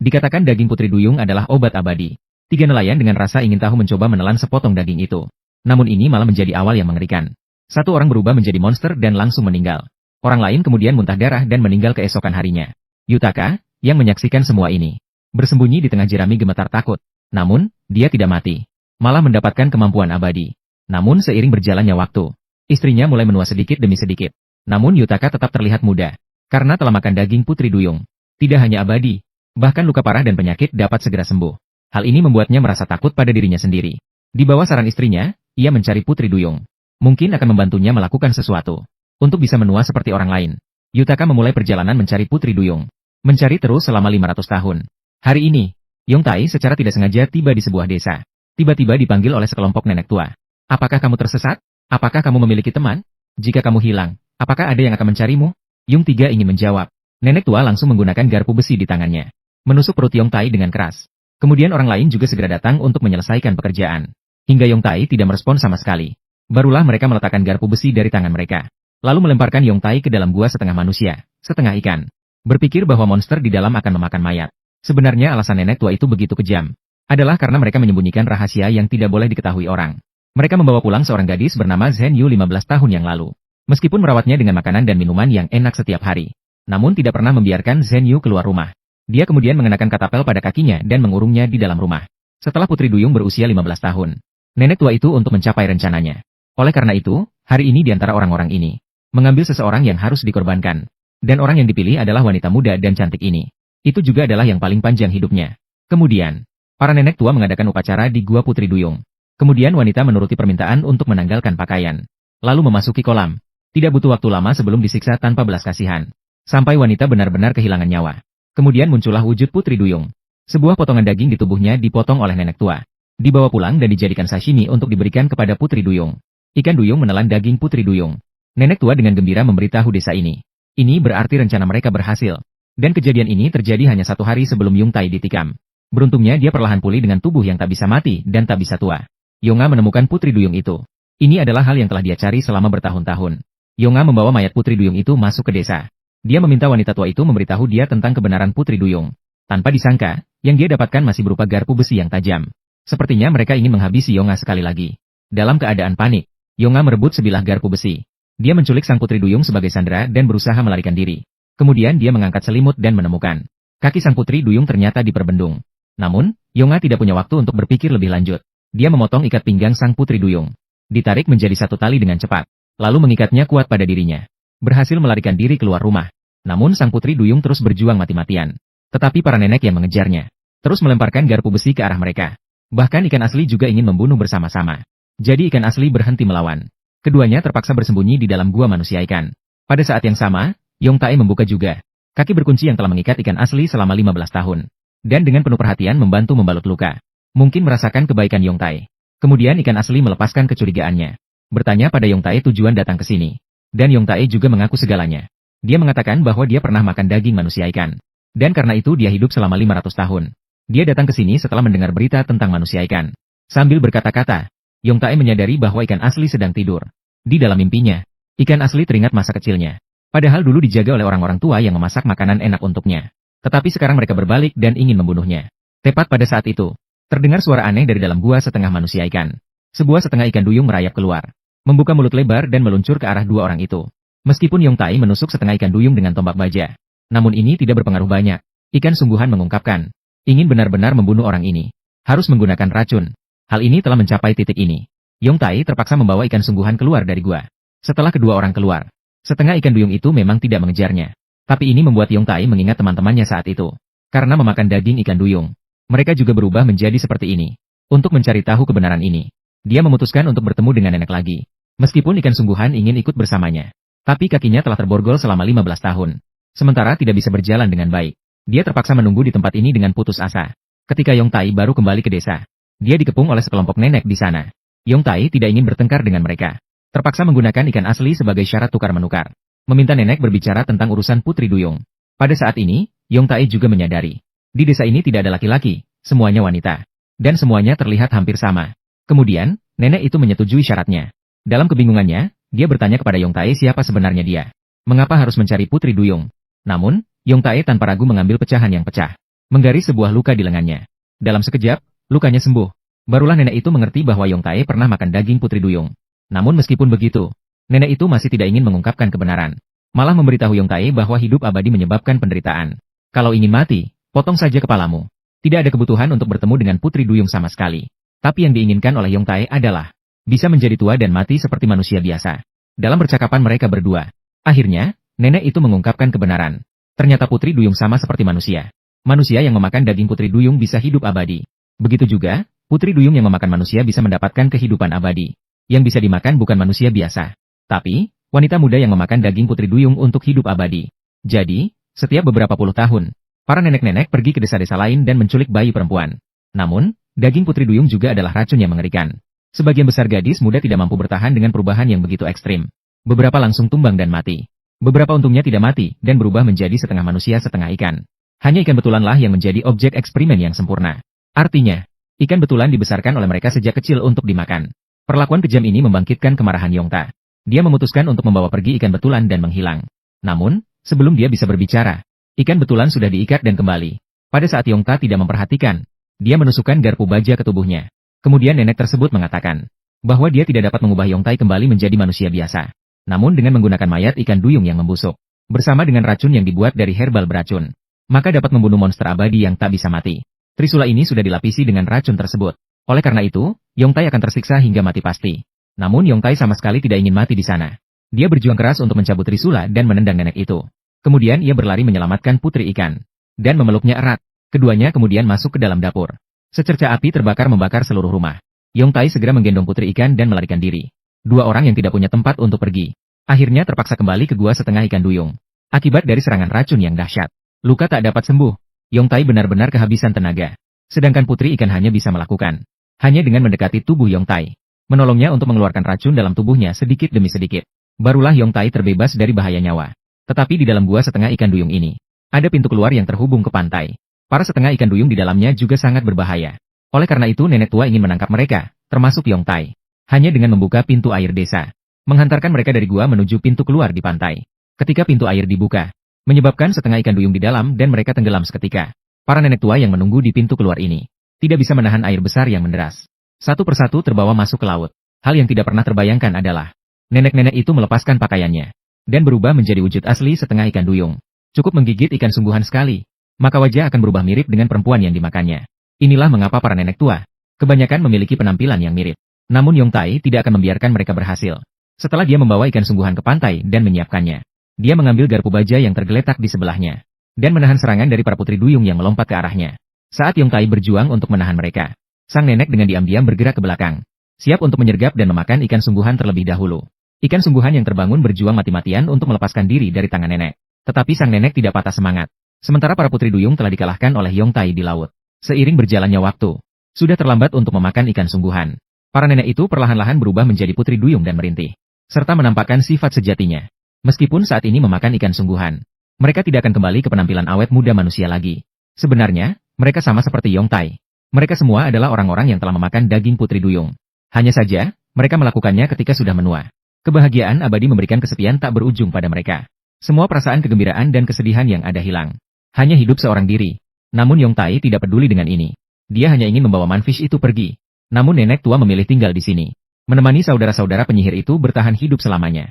Dikatakan daging putri duyung adalah obat abadi. Tiga nelayan dengan rasa ingin tahu mencoba menelan sepotong daging itu. Namun ini malah menjadi awal yang mengerikan. Satu orang berubah menjadi monster dan langsung meninggal. Orang lain kemudian muntah darah dan meninggal keesokan harinya. Yutaka, yang menyaksikan semua ini, bersembunyi di tengah jerami gemetar takut. Namun, dia tidak mati. Malah mendapatkan kemampuan abadi. Namun seiring berjalannya waktu, istrinya mulai menua sedikit demi sedikit. Namun Yutaka tetap terlihat muda. Karena telah makan daging putri duyung. Tidak hanya abadi, bahkan luka parah dan penyakit dapat segera sembuh. Hal ini membuatnya merasa takut pada dirinya sendiri. Di bawah saran istrinya, ia mencari putri duyung. Mungkin akan membantunya melakukan sesuatu. Untuk bisa menua seperti orang lain. Yutaka memulai perjalanan mencari putri duyung. Mencari terus selama 500 tahun. Hari ini, Yongtai secara tidak sengaja tiba di sebuah desa. Tiba-tiba dipanggil oleh sekelompok nenek tua. Apakah kamu tersesat? Apakah kamu memiliki teman? Jika kamu hilang, apakah ada yang akan mencarimu? Yung Tiga ingin menjawab. Nenek tua langsung menggunakan garpu besi di tangannya. Menusuk perut Yongtai dengan keras. Kemudian orang lain juga segera datang untuk menyelesaikan pekerjaan. Hingga Yongtai tidak merespon sama sekali. Barulah mereka meletakkan garpu besi dari tangan mereka. Lalu melemparkan Yongtai ke dalam gua setengah manusia, setengah ikan. Berpikir bahwa monster di dalam akan memakan mayat. Sebenarnya alasan nenek tua itu begitu kejam. Adalah karena mereka menyembunyikan rahasia yang tidak boleh diketahui orang. Mereka membawa pulang seorang gadis bernama Zhen Yu 15 tahun yang lalu. Meskipun merawatnya dengan makanan dan minuman yang enak setiap hari. Namun tidak pernah membiarkan Zhen Yu keluar rumah. Dia kemudian mengenakan katapel pada kakinya dan mengurungnya di dalam rumah. Setelah putri duyung berusia 15 tahun. Nenek tua itu untuk mencapai rencananya. Oleh karena itu, hari ini di antara orang-orang ini, mengambil seseorang yang harus dikorbankan. Dan orang yang dipilih adalah wanita muda dan cantik ini. Itu juga adalah yang paling panjang hidupnya. Kemudian, para nenek tua mengadakan upacara di gua putri duyung. Kemudian wanita menuruti permintaan untuk menanggalkan pakaian. Lalu memasuki kolam. Tidak butuh waktu lama sebelum disiksa tanpa belas kasihan. Sampai wanita benar-benar kehilangan nyawa. Kemudian muncullah wujud putri duyung. Sebuah potongan daging di tubuhnya dipotong oleh nenek tua. Dibawa pulang dan dijadikan sashimi untuk diberikan kepada putri duyung. Ikan duyung menelan daging putri duyung. Nenek tua dengan gembira memberitahu desa ini. Ini berarti rencana mereka berhasil. Dan kejadian ini terjadi hanya 1 hari sebelum Yongtai ditikam. Beruntungnya dia perlahan pulih dengan tubuh yang tak bisa mati dan tak bisa tua. Yonga menemukan putri duyung itu. Ini adalah hal yang telah dia cari selama bertahun-tahun. Yonga membawa mayat putri duyung itu masuk ke desa. Dia meminta wanita tua itu memberitahu dia tentang kebenaran putri duyung. Tanpa disangka, yang dia dapatkan masih berupa garpu besi yang tajam. Sepertinya mereka ingin menghabisi Yonga sekali lagi. Dalam keadaan panik, Yonga merebut sebilah garpu besi. Dia menculik sang putri duyung sebagai sandera dan berusaha melarikan diri. Kemudian dia mengangkat selimut dan menemukan. Kaki sang putri duyung ternyata diperbendung. Namun, Yonga tidak punya waktu untuk berpikir lebih lanjut. Dia memotong ikat pinggang sang putri duyung. Ditarik menjadi satu tali dengan cepat. Lalu mengikatnya kuat pada dirinya. Berhasil melarikan diri keluar rumah. Namun sang putri duyung terus berjuang mati-matian. Tetapi para nenek yang mengejarnya terus melemparkan garpu besi ke arah mereka. Bahkan ikan asli juga ingin membunuh bersama-sama. Jadi ikan asli berhenti melawan. Keduanya terpaksa bersembunyi di dalam gua manusia ikan. Pada saat yang sama, Yongtai membuka juga kaki berkunci yang telah mengikat ikan asli selama 15 tahun. Dan dengan penuh perhatian membantu membalut luka. Mungkin merasakan kebaikan Yongtai. Kemudian ikan asli melepaskan kecurigaannya. Bertanya pada Yongtai tujuan datang ke sini. Dan Yongtai juga mengaku segalanya. Dia mengatakan bahwa dia pernah makan daging manusia ikan. Dan karena itu dia hidup selama 500 tahun. Dia datang ke sini setelah mendengar berita tentang manusia ikan. Sambil berkata-kata, Yongtai menyadari bahwa ikan asli sedang tidur. Di dalam mimpinya, ikan asli teringat masa kecilnya. Padahal dulu dijaga oleh orang-orang tua yang memasak makanan enak untuknya. Tetapi sekarang mereka berbalik dan ingin membunuhnya. Tepat pada saat itu, terdengar suara aneh dari dalam gua setengah manusia ikan. Sebuah setengah ikan duyung merayap keluar. Membuka mulut lebar dan meluncur ke arah dua orang itu. Meskipun Yongtai menusuk setengah ikan duyung dengan tombak baja. Namun ini tidak berpengaruh banyak. Ikan sungguhan mengungkapkan. Ingin benar-benar membunuh orang ini. Harus menggunakan racun. Hal ini telah mencapai titik ini. Yongtai terpaksa membawa ikan sungguhan keluar dari gua. Setelah kedua orang keluar, setengah ikan duyung itu memang tidak mengejarnya. Tapi ini membuat Yongtai mengingat teman-temannya saat itu. Karena memakan daging ikan duyung, mereka juga berubah menjadi seperti ini. Untuk mencari tahu kebenaran ini, dia memutuskan untuk bertemu dengan nenek lagi. Meskipun ikan sungguhan ingin ikut bersamanya. Tapi kakinya telah terborgol selama 15 tahun. Sementara tidak bisa berjalan dengan baik. Dia terpaksa menunggu di tempat ini dengan putus asa. Ketika Yongtai baru kembali ke desa, dia dikepung oleh sekelompok nenek di sana. Yongtai tidak ingin bertengkar dengan mereka. Terpaksa menggunakan ikan asli sebagai syarat tukar-menukar. Meminta nenek berbicara tentang urusan putri duyung. Pada saat ini, Yongtai juga menyadari. Di desa ini tidak ada laki-laki, semuanya wanita. Dan semuanya terlihat hampir sama. Kemudian, nenek itu menyetujui syaratnya. Dalam kebingungannya, dia bertanya kepada Yongtai siapa sebenarnya dia. Mengapa harus mencari putri duyung? Namun, Yongtai tanpa ragu mengambil pecahan yang pecah. menggaris sebuah luka di lengannya. Dalam sekejap, lukanya sembuh. Barulah nenek itu mengerti bahwa Yong Tai pernah makan daging Putri Duyung. Namun meskipun begitu, nenek itu masih tidak ingin mengungkapkan kebenaran. Malah memberitahu Yong Tai bahwa hidup abadi menyebabkan penderitaan. Kalau ingin mati, potong saja kepalamu. Tidak ada kebutuhan untuk bertemu dengan Putri Duyung sama sekali. Tapi yang diinginkan oleh Yong Tai adalah bisa menjadi tua dan mati seperti manusia biasa. Dalam percakapan mereka berdua, akhirnya, nenek itu mengungkapkan kebenaran. Ternyata Putri Duyung sama seperti manusia. Manusia yang memakan daging Putri Duyung bisa hidup abadi. Begitu juga, Putri Duyung yang memakan manusia bisa mendapatkan kehidupan abadi. Yang bisa dimakan bukan manusia biasa, tapi wanita muda yang memakan daging Putri Duyung untuk hidup abadi. Jadi, setiap beberapa puluh tahun, para nenek-nenek pergi ke desa-desa lain dan menculik bayi perempuan. Namun, daging Putri Duyung juga adalah racun yang mengerikan. Sebagian besar gadis muda tidak mampu bertahan dengan perubahan yang begitu ekstrim. Beberapa langsung tumbang dan mati. Beberapa untungnya tidak mati dan berubah menjadi setengah manusia setengah ikan. Hanya ikan betulanlah yang menjadi objek eksperimen yang sempurna. Artinya, ikan betulan dibesarkan oleh mereka sejak kecil untuk dimakan. Perlakuan kejam ini membangkitkan kemarahan Yongta. Dia memutuskan untuk membawa pergi ikan betulan dan menghilang. Namun, sebelum dia bisa berbicara, ikan betulan sudah diikat dan kembali. Pada saat Yongta tidak memperhatikan, dia menusukkan garpu baja ke tubuhnya. Kemudian nenek tersebut mengatakan bahwa dia tidak dapat mengubah Yongtai kembali menjadi manusia biasa. Namun dengan menggunakan mayat ikan duyung yang membusuk, bersama dengan racun yang dibuat dari herbal beracun, maka dapat membunuh monster abadi yang tak bisa mati. Trisula ini sudah dilapisi dengan racun tersebut. Oleh karena itu, Yongtai akan tersiksa hingga mati pasti. Namun Yongtai sama sekali tidak ingin mati di sana. Dia berjuang keras untuk mencabut Trisula dan menendang nenek itu. Kemudian ia berlari menyelamatkan putri ikan dan memeluknya erat. Keduanya kemudian masuk ke dalam dapur. Secerca api terbakar membakar seluruh rumah. Yongtai segera menggendong putri ikan dan melarikan diri. Dua orang yang tidak punya tempat untuk pergi, akhirnya terpaksa kembali ke gua setengah ikan duyung. Akibat dari serangan racun yang dahsyat, luka tak dapat sembuh. Yongtai benar-benar kehabisan tenaga. Sedangkan putri ikan hanya bisa melakukan hanya dengan mendekati tubuh Yongtai, menolongnya untuk mengeluarkan racun dalam tubuhnya sedikit demi sedikit. Barulah Yongtai terbebas dari bahaya nyawa. Tetapi di dalam gua setengah ikan duyung ini, ada pintu keluar yang terhubung ke pantai. Para setengah ikan duyung di dalamnya juga sangat berbahaya. Oleh karena itu nenek tua ingin menangkap mereka, termasuk Yongtai. Hanya dengan membuka pintu air desa, menghantarkan mereka dari gua menuju pintu keluar di pantai. Ketika pintu air dibuka, menyebabkan setengah ikan duyung di dalam dan mereka tenggelam seketika. Para nenek tua yang menunggu di pintu keluar ini, tidak bisa menahan air besar yang menderas. Satu persatu terbawa masuk ke laut. Hal yang tidak pernah terbayangkan adalah, nenek-nenek itu melepaskan pakaiannya, dan berubah menjadi wujud asli setengah ikan duyung. Cukup menggigit ikan sungguhan sekali, maka wajah akan berubah mirip dengan perempuan yang dimakannya. Inilah mengapa para nenek tua kebanyakan memiliki penampilan yang mirip. Namun Yongtai tidak akan membiarkan mereka berhasil. Setelah dia membawa ikan sungguhan ke pantai dan menyiapkannya, dia mengambil garpu baja yang tergeletak di sebelahnya, dan menahan serangan dari para putri duyung yang melompat ke arahnya. Saat Yongtai berjuang untuk menahan mereka, sang nenek dengan diam-diam bergerak ke belakang, siap untuk menyergap dan memakan ikan sungguhan terlebih dahulu. Ikan sungguhan yang terbangun berjuang mati-matian untuk melepaskan diri dari tangan nenek. Tetapi sang nenek tidak patah semangat. Sementara para putri duyung telah dikalahkan oleh Yongtai di laut. Seiring berjalannya waktu, sudah terlambat untuk memakan ikan sungguhan. Para nenek itu perlahan-lahan berubah menjadi putri duyung dan merintih, serta menampakkan sifat sejatinya. Meskipun saat ini memakan ikan sungguhan, mereka tidak akan kembali ke penampilan awet muda manusia lagi. Sebenarnya, mereka sama seperti Yongtai. Mereka semua adalah orang-orang yang telah memakan daging putri duyung. Hanya saja, mereka melakukannya ketika sudah menua. Kebahagiaan abadi memberikan kesepian tak berujung pada mereka. Semua perasaan kegembiraan dan kesedihan yang ada hilang. Hanya hidup seorang diri. Namun Yongtai tidak peduli dengan ini. Dia hanya ingin membawa Manfish itu pergi. Namun nenek tua memilih tinggal di sini, menemani saudara-saudara penyihir itu bertahan hidup selamanya.